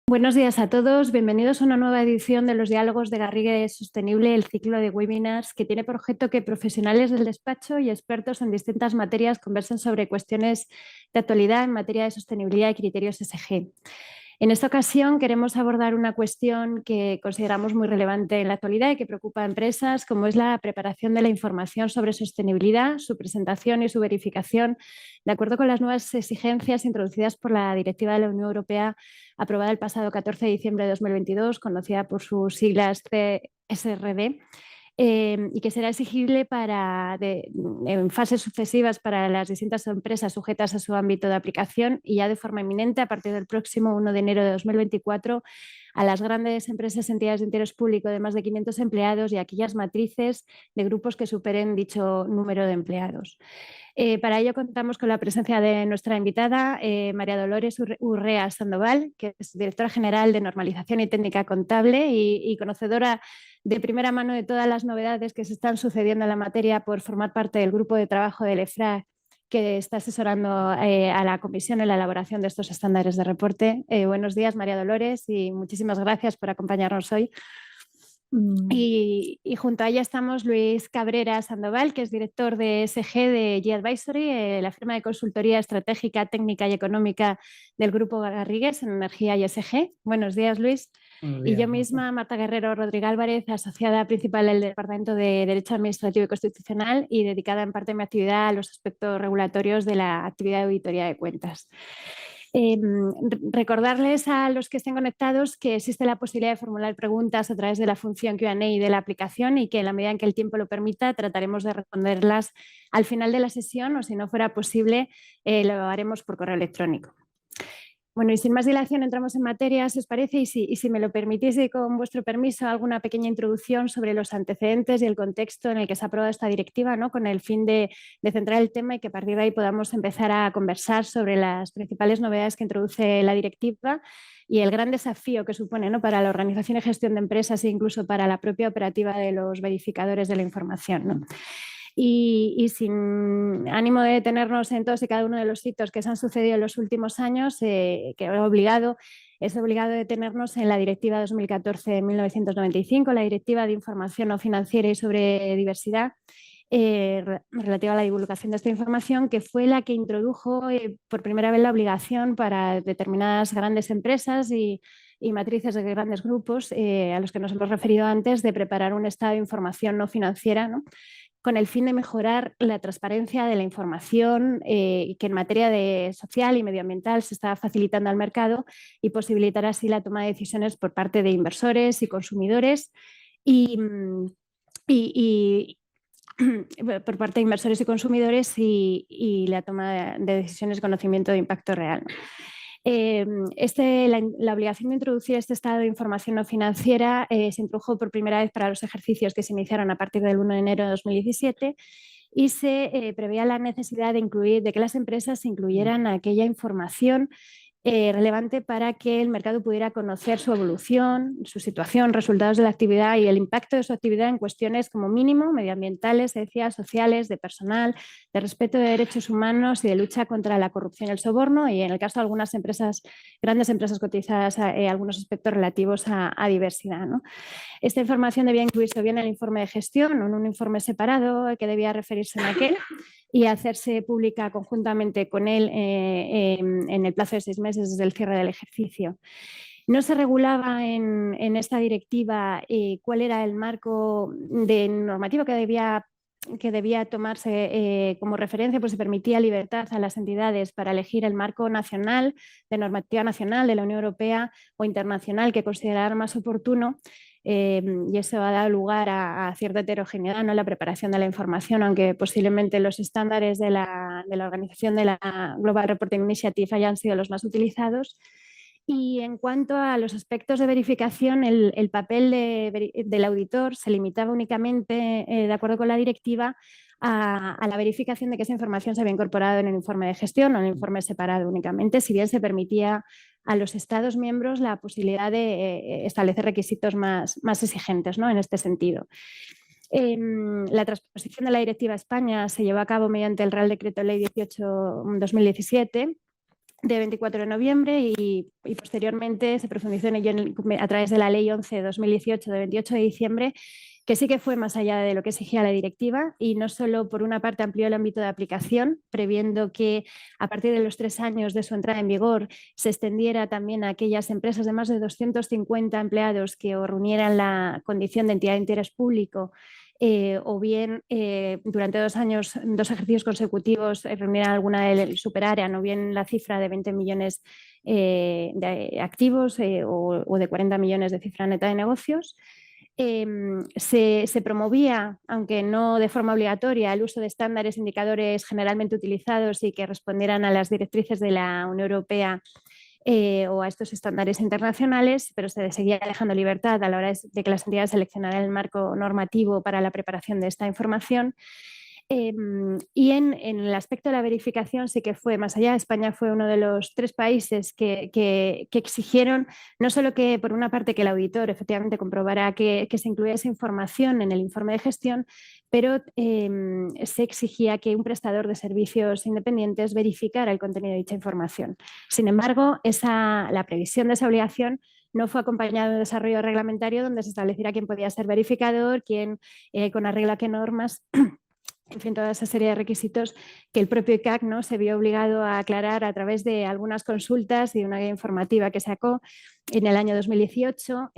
Buenos días a todos, bienvenidos a una nueva edición de los Diálogos de Garrigue Sostenible, el ciclo de webinars que tiene por objeto que profesionales del despacho y expertos en distintas materias conversen sobre cuestiones de actualidad en materia de sostenibilidad y criterios ESG. En esta ocasión queremos abordar una cuestión que consideramos muy relevante en la actualidad y que preocupa a empresas, como es la preparación de la información sobre sostenibilidad, su presentación y su verificación, de acuerdo con las nuevas exigencias introducidas por la Directiva de la Unión Europea aprobada el pasado 14 de diciembre de 2022, conocida por sus siglas CSRD, y que será exigible en fases sucesivas para las distintas empresas sujetas a su ámbito de aplicación y ya de forma inminente a partir del próximo 1 de enero de 2024 a las grandes empresas, entidades de interés público de más de 500 empleados y aquellas matrices de grupos que superen dicho número de empleados. Para ello contamos con la presencia de nuestra invitada, María Dolores Urrea Sandoval, que es directora general de Normalización y Técnica Contable y conocedora de primera mano de todas las novedades que se están sucediendo en la materia por formar parte del grupo de trabajo del EFRA que está asesorando a la Comisión en la elaboración de estos estándares de reporte. Buenos días, María Dolores, y muchísimas gracias por acompañarnos hoy. Y junto a ella estamos Luis Cabrera Sandoval, que es director de ESG de G-Advisory, la firma de consultoría estratégica, técnica y económica del Grupo Garrigues en energía y ESG. Buenos días, Luis. Buenos Y días, yo misma, Marta Guerrero Rodríguez Álvarez, asociada principal del Departamento de Derecho Administrativo y Constitucional y dedicada en parte de mi actividad a los aspectos regulatorios de la actividad de auditoría de cuentas. Recordarles a los que estén conectados que existe la posibilidad de formular preguntas a través de la función Q&A y de la aplicación y que en la medida en que el tiempo lo permita trataremos de responderlas al final de la sesión o si no fuera posible lo haremos por correo electrónico. Bueno, y sin más dilación entramos en materia, si os parece, y si me lo permitís y con vuestro permiso, alguna pequeña introducción sobre los antecedentes y el contexto en el que se ha aprobado esta directiva, ¿no? Con el fin de centrar el tema y que a partir de ahí podamos empezar a conversar sobre las principales novedades que introduce la directiva y el gran desafío que supone, ¿no? Para la organización y gestión de empresas e incluso para la propia operativa de los verificadores de la información, ¿no? Y sin ánimo de detenernos en todos y cada uno de los hitos que se han sucedido en los últimos años, que es obligado detenernos en la Directiva 2014-1995, la Directiva de Información no financiera y sobre diversidad, relativa a la divulgación de esta información, que fue la que introdujo por primera vez la obligación para determinadas grandes empresas y matrices de grandes grupos, a los que nos hemos referido antes, de preparar un estado de información no financiera, ¿no? Con el fin de mejorar la transparencia de la información que en materia de social y medioambiental se está facilitando al mercado y posibilitar así la toma de decisiones por parte de inversores y consumidores y, y, por parte de inversores y consumidores y la toma de decisiones y conocimiento de impacto real. La obligación de introducir este estado de información no financiera se introdujo por primera vez para los ejercicios que se iniciaron a partir del 1 de enero de 2017 y se preveía la necesidad de que las empresas incluyeran aquella información relevante para que el mercado pudiera conocer su evolución, su situación, resultados de la actividad y el impacto de su actividad en cuestiones como mínimo medioambientales, sociales, de personal, de respeto de derechos humanos y de lucha contra la corrupción y el soborno y en el caso de algunas empresas, grandes empresas cotizadas, algunos aspectos relativos a diversidad, ¿no? Esta información debía incluirse bien en el informe de gestión o en un informe separado que debía referirse a aquel y hacerse pública conjuntamente con él en el plazo de 6 meses desde el cierre del ejercicio. No se regulaba en esta directiva cuál era el marco de normativo que debía tomarse como referencia, pues se permitía libertad a las entidades para elegir el marco nacional, de normativa nacional de la Unión Europea o internacional que consideraran más oportuno. Y eso ha dado lugar a cierta heterogeneidad, ¿no? En la preparación de la información, aunque posiblemente los estándares de la organización de la Global Reporting Initiative hayan sido los más utilizados. Y en cuanto a los aspectos de verificación, el papel del auditor se limitaba únicamente, de acuerdo con la directiva, a la verificación de que esa información se había incorporado en el informe de gestión o en el informe separado únicamente, si bien se permitía a los Estados miembros la posibilidad de establecer requisitos más exigentes, ¿no? En este sentido. La transposición de la directiva a España se llevó a cabo mediante el Real Decreto Ley 18/2017, de 24 de noviembre y posteriormente se profundizó en ello a través de la Ley 11 de 2018 de 28 de diciembre, que sí que fue más allá de lo que exigía la directiva y no solo por una parte amplió el ámbito de aplicación, previendo que a partir de los 3 años de su entrada en vigor se extendiera también a aquellas empresas de más de 250 empleados que o reunieran la condición de entidad de interés público o bien durante 2 años, 2 ejercicios consecutivos reunieran alguna del superaran o bien la cifra de 20 millones de activos o de 40 millones de cifra neta de negocios. Se promovía, aunque no de forma obligatoria, el uso de estándares, indicadores generalmente utilizados y que respondieran a las directrices de la Unión Europea o a estos estándares internacionales, pero se seguía dejando libertad a la hora de que las entidades seleccionaran el marco normativo para la preparación de esta información. Y en el aspecto de la verificación sí que fue más allá. España fue uno de los 3 países que exigieron no solo que, por una parte, que el auditor efectivamente comprobara que se incluía esa información en el informe de gestión, pero se exigía que un prestador de servicios independientes verificara el contenido de dicha información. Sin embargo, la previsión de esa obligación no fue acompañado de un desarrollo reglamentario donde se estableciera quién podía ser verificador, quién, con arreglo a qué normas. En fin, toda esa serie de requisitos que el propio ICAC, ¿no?, se vio obligado a aclarar a través de algunas consultas y una guía informativa que sacó en el año 2018.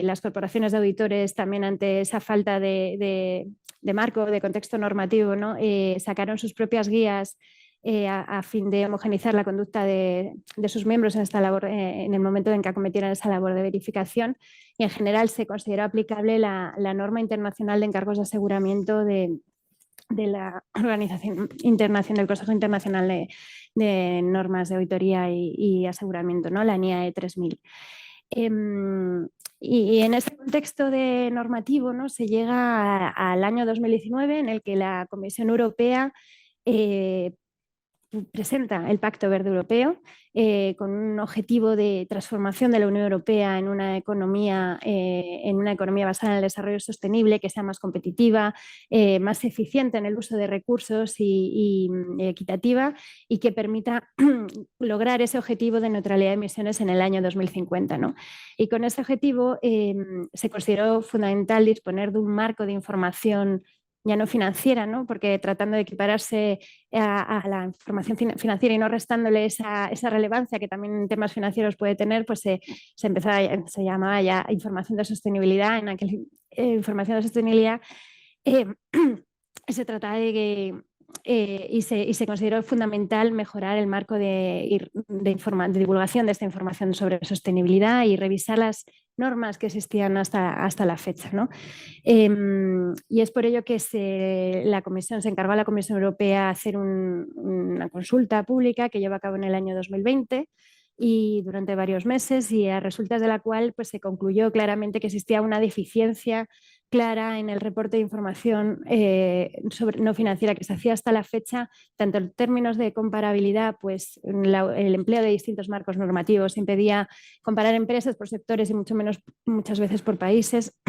Las corporaciones de auditores también ante esa falta de marco, de contexto normativo, ¿no?, sacaron sus propias guías a fin de homogeneizar la conducta de sus miembros en esta labor, en el momento en que acometieran esa labor de verificación, y en general se consideró aplicable la norma internacional de encargos de aseguramiento de la Organización Internacional, del Consejo Internacional de Normas de Auditoría y Aseguramiento, ¿no?, la NIAE 3000. Y en este contexto de normativo, ¿no?, se llega al año 2019 en el que la Comisión Europea presenta el Pacto Verde Europeo con un objetivo de transformación de la Unión Europea en una economía basada en el desarrollo sostenible, que sea más competitiva, más eficiente en el uso de recursos y equitativa, y que permita lograr ese objetivo de neutralidad de emisiones en el año 2050, ¿no? Y con ese objetivo se consideró fundamental disponer de un marco de información ya no financiera, ¿no?, porque tratando de equipararse a la información financiera y no restándole esa relevancia que también en temas financieros puede tener, pues se llamaba ya información de sostenibilidad. En aquel información de sostenibilidad se trataba de que y se consideró fundamental mejorar el marco de divulgación de esta información sobre sostenibilidad y revisar las normas que existían hasta la fecha, ¿no? Y es por ello que la Comisión se encargó a la Comisión Europea hacer una consulta pública que lleva a cabo en el año 2020 y durante varios meses, y a resultas de la cual pues, se concluyó claramente que existía una deficiencia clara en el reporte de información no financiera que se hacía hasta la fecha, tanto en términos de comparabilidad, pues el empleo de distintos marcos normativos impedía comparar empresas por sectores y muchas veces por países.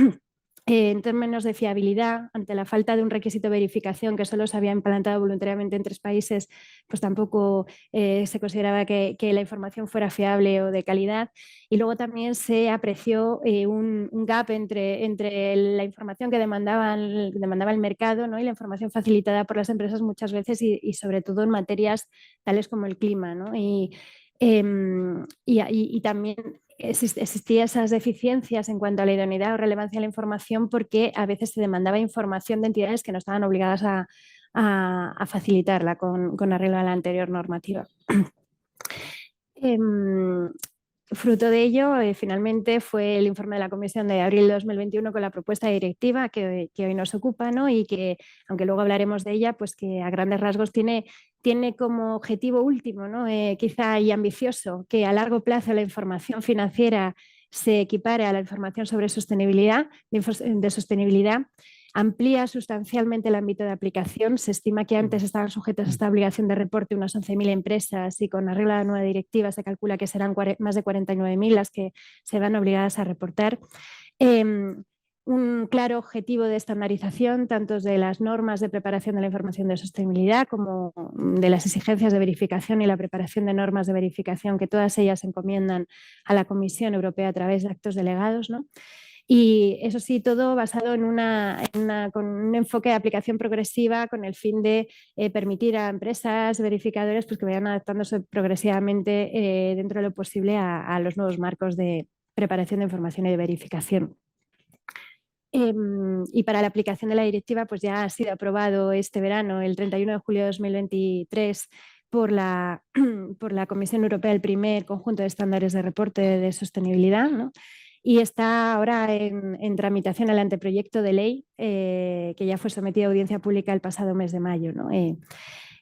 En términos de fiabilidad, ante la falta de un requisito de verificación que solo se había implantado voluntariamente en 3 países, pues tampoco se consideraba que la información fuera fiable o de calidad. Y luego también se apreció un gap entre la información que demandaba el mercado, ¿no?, y la información facilitada por las empresas muchas veces y sobre todo en materias tales como el clima, ¿no? Y también existían esas deficiencias en cuanto a la idoneidad o relevancia de la información porque a veces se demandaba información de entidades que no estaban obligadas a facilitarla con arreglo a la anterior normativa. Fruto de ello, finalmente fue el informe de la Comisión de abril de 2021 con la propuesta de directiva que hoy nos ocupa, ¿no?, y que, aunque luego hablaremos de ella, pues que a grandes rasgos tiene como objetivo último, ¿no?, quizá y ambicioso, que a largo plazo la información financiera se equipare a la información sobre sostenibilidad, de sostenibilidad. Amplía sustancialmente el ámbito de aplicación. Se estima que antes estaban sujetas a esta obligación de reporte unas 11.000 empresas y con arreglo a la nueva directiva se calcula que serán más de 49.000 las que se van obligadas a reportar. un claro objetivo de estandarización tanto de las normas de preparación de la información de sostenibilidad como de las exigencias de verificación y la preparación de normas de verificación, que todas ellas se encomiendan a la Comisión Europea a través de actos delegados, ¿no? Y eso sí, todo basado con un enfoque de aplicación progresiva con el fin de permitir a empresas, verificadores, pues que vayan adaptándose progresivamente dentro de lo posible a los nuevos marcos de preparación de información y de verificación. Y para la aplicación de la directiva, pues ya ha sido aprobado este verano, el 31 de julio de 2023, por la Comisión Europea, el primer conjunto de estándares de reporte de sostenibilidad, ¿no? Y está ahora en tramitación el anteproyecto de ley que ya fue sometido a audiencia pública el pasado mes de mayo, ¿no?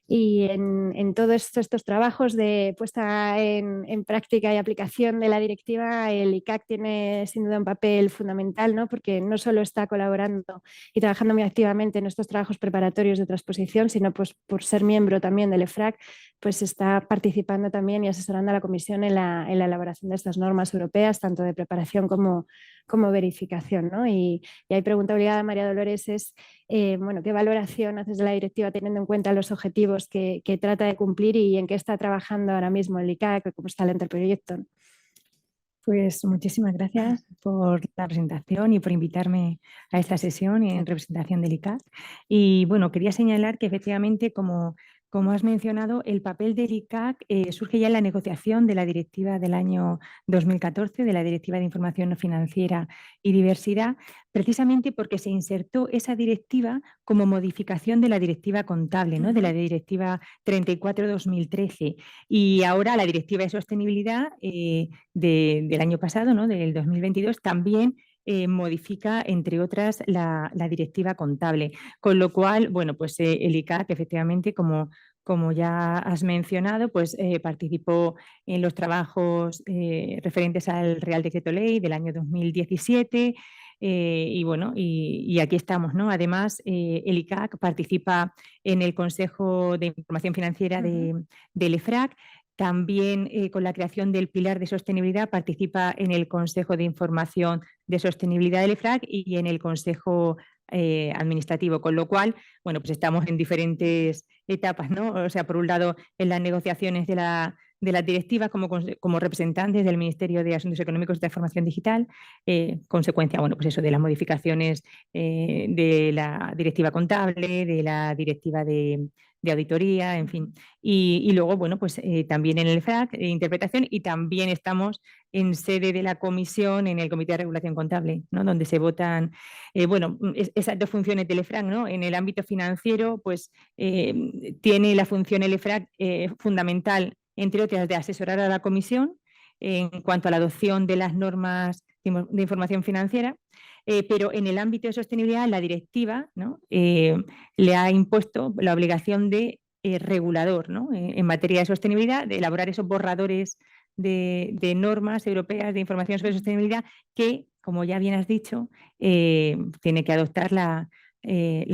Y en todos estos trabajos de puesta en práctica y aplicación de la directiva, el ICAC tiene sin duda un papel fundamental, ¿no? Porque no solo está colaborando y trabajando muy activamente en estos trabajos preparatorios de transposición, sino pues, por ser miembro también del EFRAG, pues está participando también y asesorando a la Comisión en la elaboración de estas normas europeas, tanto de preparación como verificación, ¿no? Y ahí pregunta obligada, María Dolores, es bueno, ¿qué valoración haces de la directiva teniendo en cuenta los objetivos que trata de cumplir y en qué está trabajando ahora mismo el ICAC, cómo está el anteproyecto? Pues muchísimas gracias por la presentación y por invitarme a esta sesión en representación del ICAC. Y bueno, quería señalar que efectivamente, como has mencionado, el papel del ICAC surge ya en la negociación de la directiva del año 2014, de la Directiva de Información No Financiera y Diversidad, precisamente porque se insertó esa directiva como modificación de la Directiva Contable, ¿no? De la Directiva 34/2013. Y ahora la Directiva de Sostenibilidad del año pasado, ¿no? Del 2022, también modifica, entre otras, la Directiva Contable. Con lo cual, bueno, pues el ICAC, efectivamente, como ya has mencionado, pues participó en los trabajos referentes al Real Decreto Ley del año 2017 y bueno, y aquí estamos, ¿no? Además, el ICAC participa en el Consejo de Información Financiera del EFRAG. También con la creación del Pilar de Sostenibilidad participa en el Consejo de Información de Sostenibilidad del EFRAG y en el Consejo administrativo, con lo cual, bueno, pues estamos en diferentes etapas, ¿no? O sea, por un lado, en las negociaciones de las directivas como representantes del Ministerio de Asuntos Económicos y Transformación Digital, consecuencia, bueno, pues eso, de las modificaciones de la directiva contable, de la directiva de auditoría, en fin. Y luego, bueno, pues también en el FRAC, interpretación, y también estamos en sede de la comisión, en el Comité de Regulación Contable, ¿no? Donde se votan, bueno, esas dos funciones del EFRAG, ¿no? En el ámbito financiero, pues tiene la función el EFRAG fundamental, entre otras, de asesorar a la comisión en cuanto a la adopción de las normas de información financiera, pero en el ámbito de sostenibilidad la directiva, ¿no? Le ha impuesto la obligación de regulador, ¿no? En materia de sostenibilidad, de elaborar esos borradores de normas europeas de información sobre sostenibilidad que, como ya bien has dicho, tiene que adoptar la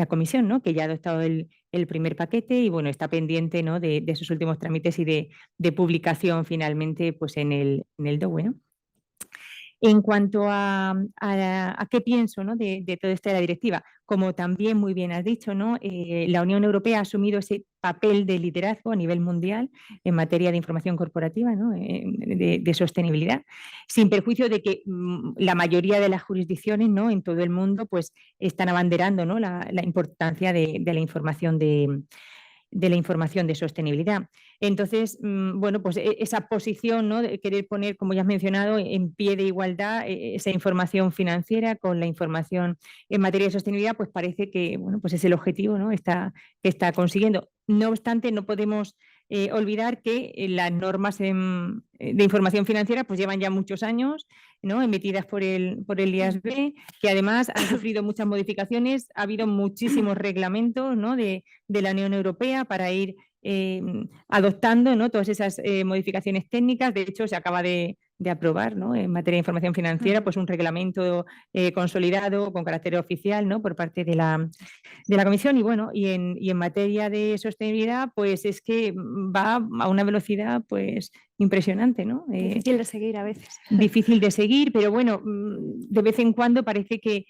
comisión, ¿no? Que ya ha adoptado el primer paquete y bueno, está pendiente, ¿no? de esos últimos trámites y de publicación finalmente pues, en el DOE, ¿no? En cuanto a qué pienso, ¿no? de todo esto de la directiva, como también muy bien has dicho, ¿no? La Unión Europea ha asumido ese papel de liderazgo a nivel mundial en materia de información corporativa, ¿no? de sostenibilidad, sin perjuicio de que la mayoría de las jurisdicciones, ¿no? En todo el mundo pues, están abanderando, ¿no? la importancia de la información de sostenibilidad. Entonces, bueno, pues esa posición, ¿no? De querer poner, como ya has mencionado, en pie de igualdad esa información financiera con la información en materia de sostenibilidad, pues parece que, bueno, pues es el objetivo, ¿no? que está consiguiendo. No obstante, no podemos olvidar que las normas de información financiera pues llevan ya muchos años, ¿no? Emitidas por el IASB, que además han sufrido muchas modificaciones. Ha habido muchísimos reglamentos, ¿no? de la Unión Europea para ir adoptando, ¿no? Todas esas modificaciones técnicas. De hecho, se acaba de aprobar, ¿no?, en materia de información financiera, pues un reglamento consolidado con carácter oficial, ¿no?, por parte de la Comisión. Y bueno, y en materia de sostenibilidad, pues es que va a una velocidad pues impresionante, ¿no? Difícil de seguir a veces. Difícil de seguir, pero bueno, de vez en cuando parece que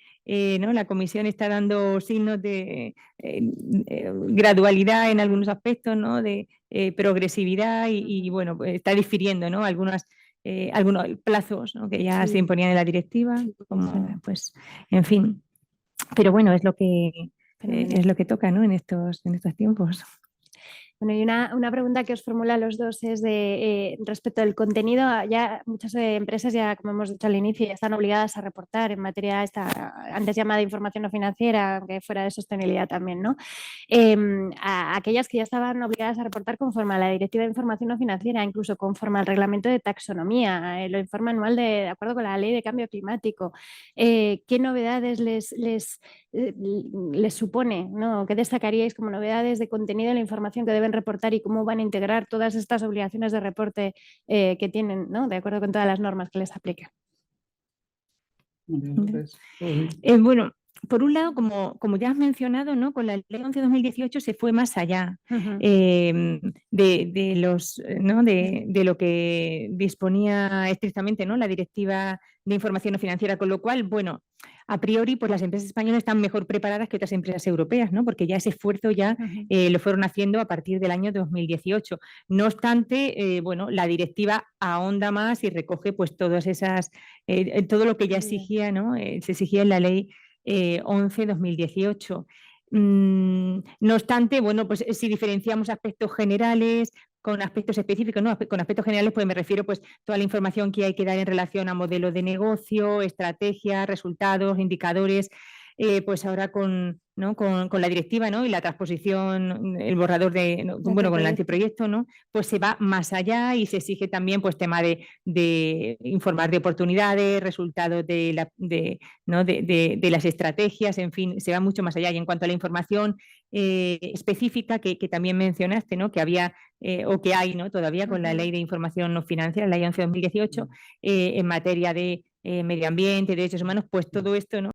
¿no?, la Comisión está dando signos de gradualidad en algunos aspectos, ¿no?, de progresividad y bueno, pues está difiriendo, ¿no?, algunos plazos, ¿no?, que ya se imponían en la directiva, como pues, en fin. Pero bueno, es lo que toca, ¿no?, en estos tiempos. Bueno, y una pregunta que os formula a los dos es de respecto del contenido. Ya muchas empresas, ya como hemos dicho al inicio, ya están obligadas a reportar en materia esta antes llamada información no financiera, aunque fuera de sostenibilidad también, ¿no? A aquellas que ya estaban obligadas a reportar conforme a la Directiva de Información no Financiera, incluso conforme al reglamento de taxonomía, lo informe anual de acuerdo con la Ley de Cambio Climático. ¿Qué novedades les supone, ¿no? ¿Qué destacaríais como novedades de contenido de la información que deben reportar y cómo van a integrar todas estas obligaciones de reporte que tienen, ¿no?, de acuerdo con todas las normas que les apliquen? Bueno, por un lado, como ya has mencionado, ¿no?, con la Ley 11/2018 se fue más allá de lo que disponía estrictamente, ¿no?, la Directiva de Información no Financiera, con lo cual, bueno, a priori, pues las empresas españolas están mejor preparadas que otras empresas europeas, ¿no?, porque ya ese esfuerzo ya lo fueron haciendo a partir del año 2018. No obstante, bueno, la directiva ahonda más y recoge pues todas esas, todo lo que ya exigía, ¿no?, se exigía en la Ley 11/2018. No obstante, bueno, pues si diferenciamos aspectos generales con aspectos específicos, ¿no? Con aspectos generales, pues me refiero pues toda la información que hay que dar en relación a modelo de negocio, estrategias, resultados, indicadores, pues ahora con la directiva, ¿no?, y la transposición, el borrador con el anteproyecto, ¿no?, pues se va más allá y se exige también pues tema de informar de oportunidades, resultados de las estrategias, en fin, se va mucho más allá. Y en cuanto a la información específica que también mencionaste, ¿no?, que había o que hay, ¿no?, todavía con la Ley de Información no Financiera, la Ley 11/2018, en materia de medio ambiente, derechos humanos, pues todo esto, ¿no?,